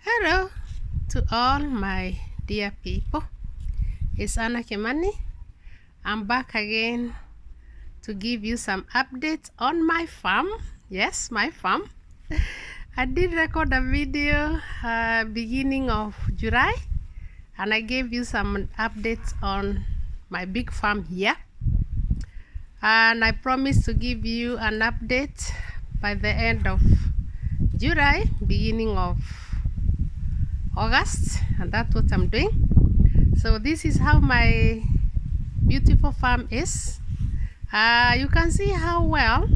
Hello to all my dear people. It's Anna Kimani. I'm back again to give you some updates on my farm. Yes, my farm. I did record a video beginning of July, and I gave you some updates on my big farm here. And I promised to give you an update by the end of July, beginning of August, and that's what I'm doing. So this is how my beautiful farm is. You can see how well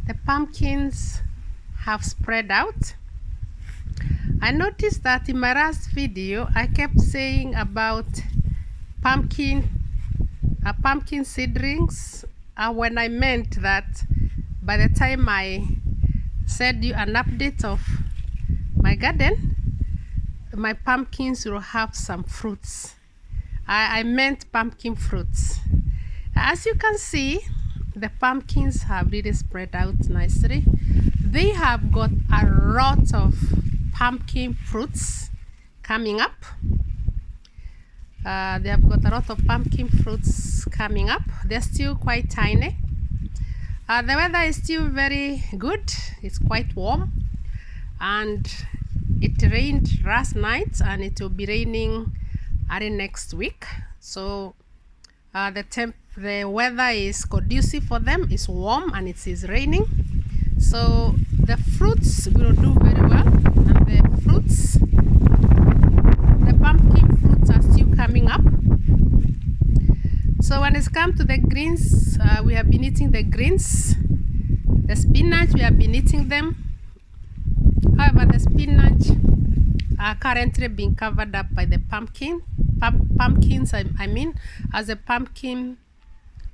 the pumpkins have spread out. I noticed that in my last video I kept saying about pumpkin seedlings when I meant that by the time I said you an update of my garden, my pumpkins will have some fruits. I meant pumpkin fruits. As you can see, the pumpkins have really spread out nicely. They have got a lot of pumpkin fruits coming up. They have got a lot of pumpkin fruits coming up. They're still quite tiny. The weather is still very good. It's quite warm, and it rained last night, and it will be raining early next week. So the weather is conducive for them. It's warm and it is raining. So the fruits will do very well, and the pumpkin fruits are still coming up. So when it's come to the greens, we have been eating the greens. The spinach, we have been eating them. However, the spinach are currently being covered up by the pumpkins. As the pumpkin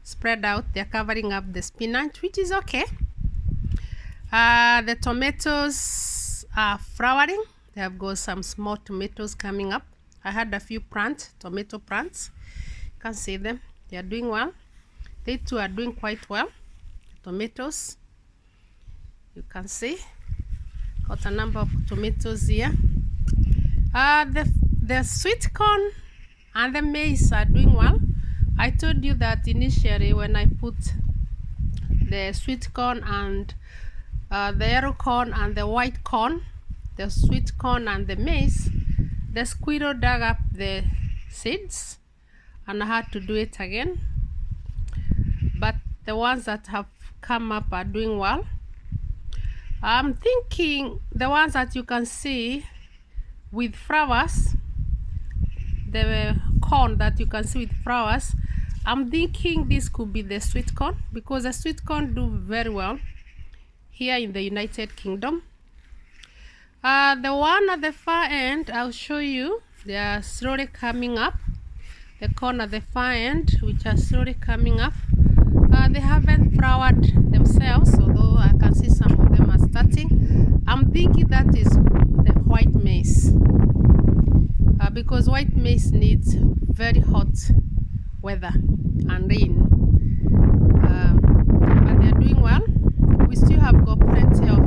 spread out, they're covering up the spinach, which is okay. The tomatoes are flowering. They have got some small tomatoes coming up. I had a few tomato plants. You can see them. They are doing well. They too are doing quite well. Tomatoes, you can see. Got a number of tomatoes here. The sweet corn and the maize are doing well. I told you that initially when I put the sweet corn and the yellow corn and the white corn, the sweet corn and the maize, the squirrel dug up the seeds, and I had to do it again. But the ones that have come up are doing well. I'm thinking the ones that you can see with flowers, the corn that you can see with flowers, I'm thinking this could be the sweet corn, because the sweet corn do very well here in the United Kingdom. The one at the far end, I'll show you, they are slowly coming up. The corn at the far end, which are slowly coming up, they haven't flowered themselves, although I can see some of them are starting. I'm thinking that is the white maize, because white maize needs very hot weather and rain. But they're doing well. We still have got plenty of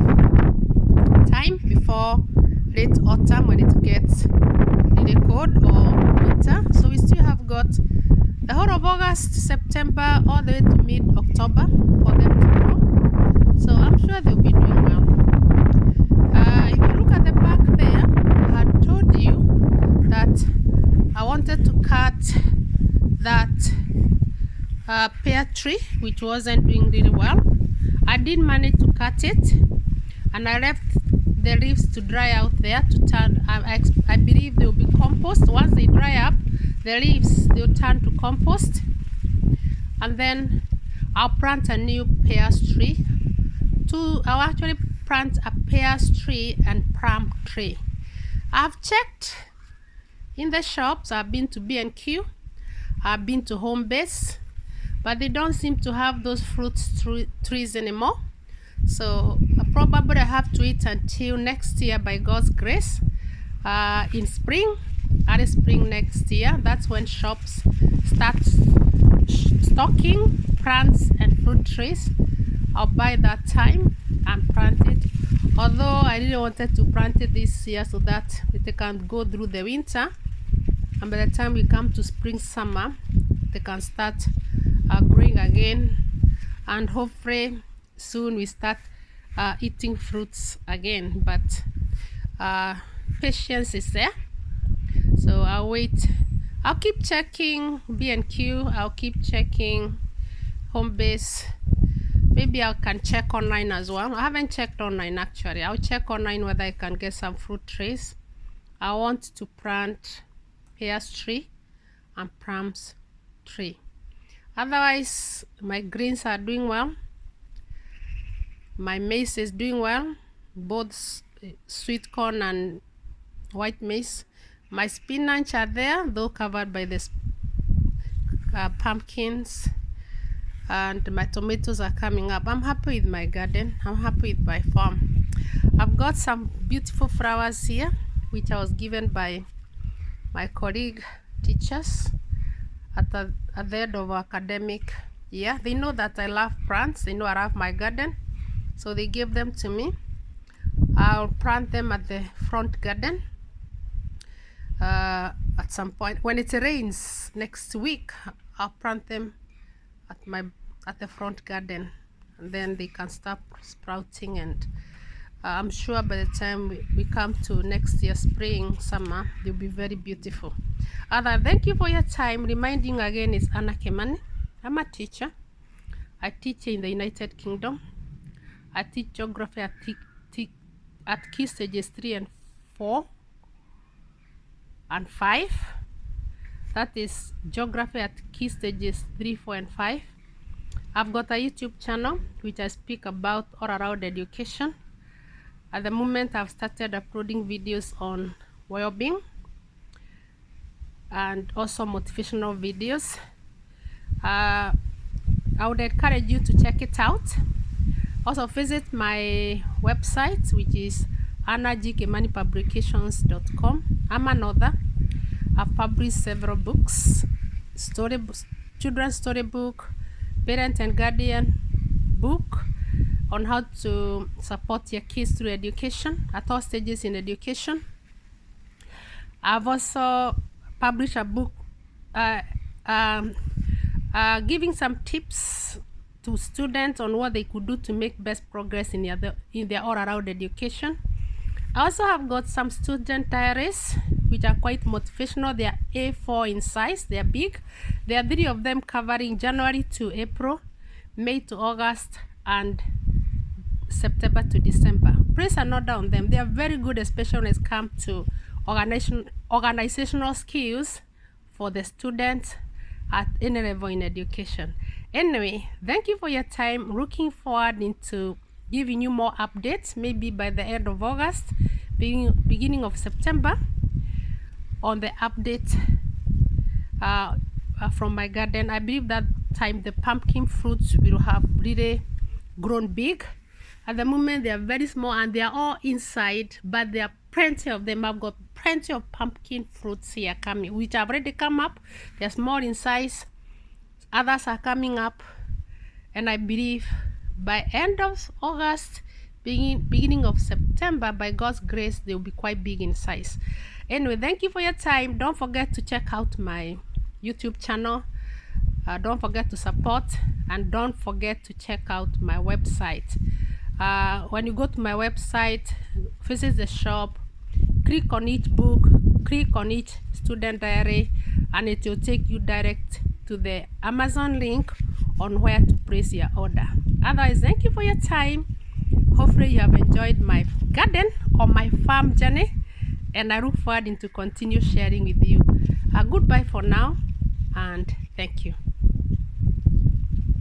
time before late autumn when it gets really cold, or winter. So we still have got the whole of August, September, all the way to mid-October for them to grow. So I'm sure they'll be doing well. If you look at the back there, I had told you that I wanted to cut that pear tree, which wasn't doing really well. I did manage to cut it, and I left the leaves to dry out there to turn. I believe they will be compost. Once they dry up, the leaves, they'll turn to compost, and then I'll plant a new pears tree. I'll actually plant a pears tree and plum tree. I've checked in the shops. I've been to B&Q, I've been to Home Base, but they don't seem to have those trees anymore. So I probably have to wait until next year, by God's grace, in spring, early spring next year. That's when shops start stocking plants and fruit trees. I'll buy that time and plant it. Although I really wanted to plant it this year so that they can go through the winter, and by the time we come to spring summer they can start growing again, and hopefully soon we start eating fruits again. But patience is there, so I'll wait. I'll keep checking B&Q, I'll keep checking home base. Maybe I can check online as well. I haven't checked online actually. I'll check online whether I can get some fruit trees. I want to plant pears tree and plums tree. Otherwise, my greens are doing well. My maize is doing well, both sweet corn and white maize. My spinach are there, though covered by the pumpkins, and my tomatoes are coming up. I'm happy with my garden. I'm happy with my farm. I've got some beautiful flowers here, which I was given by my colleague teachers at the end of academic year. They know that I love plants. They know I love my garden, so they gave them to me. I'll plant them at the front garden at some point. When it rains next week, I'll plant them at the front garden, and then they can start sprouting, and I'm sure by the time we come to next year spring summer they'll be very beautiful. Thank you for your time. Reminding again, is Anna Kemani. I'm a teacher. I teach in the United Kingdom. I teach geography at key stages 3 and 4 and 5. That is geography at key stages 3, 4 and 5. I've got a YouTube channel which I speak about all around education. At the moment I've started uploading videos on well-being and also motivational videos. I would encourage you to check it out. Also visit my website, which is annagkemanipublications.com. I'm an author. I've published several books: children's storybook, parent and guardian book on how to support your kids through education at all stages in education. I've also published a book giving some tips to students on what they could do to make best progress in their all-around education. I also have got some student diaries which are quite motivational. They are A4 in size. They are big. There are 3 of them covering January to April, May to August, and September to December. Place an order on them. They are very good, especially when it comes to organizational skills for the students at any level in education. Anyway, thank you for your time. Looking forward into giving you more updates, maybe by the end of August, beginning of September, on the update from my garden. I believe that time the pumpkin fruits will have really grown big. At the moment they are very small and they are all inside, but there are plenty of them. I've got plenty of pumpkin fruits here coming, which have already come up. They're small in size. Others are coming up, and I believe by end of August, beginning of September, by God's grace, they'll be quite big in size. Anyway, thank you for your time. Don't forget to check out my YouTube channel. Don't forget to support, and don't forget to check out my website. When you go to my website, visit the shop, click on each book, click on each student diary, and it will take you direct to the Amazon link on where to place your order. Otherwise, thank you for your time. Hopefully you have enjoyed my garden or my farm journey, and I look forward to continue sharing with you. Goodbye for now, and thank you.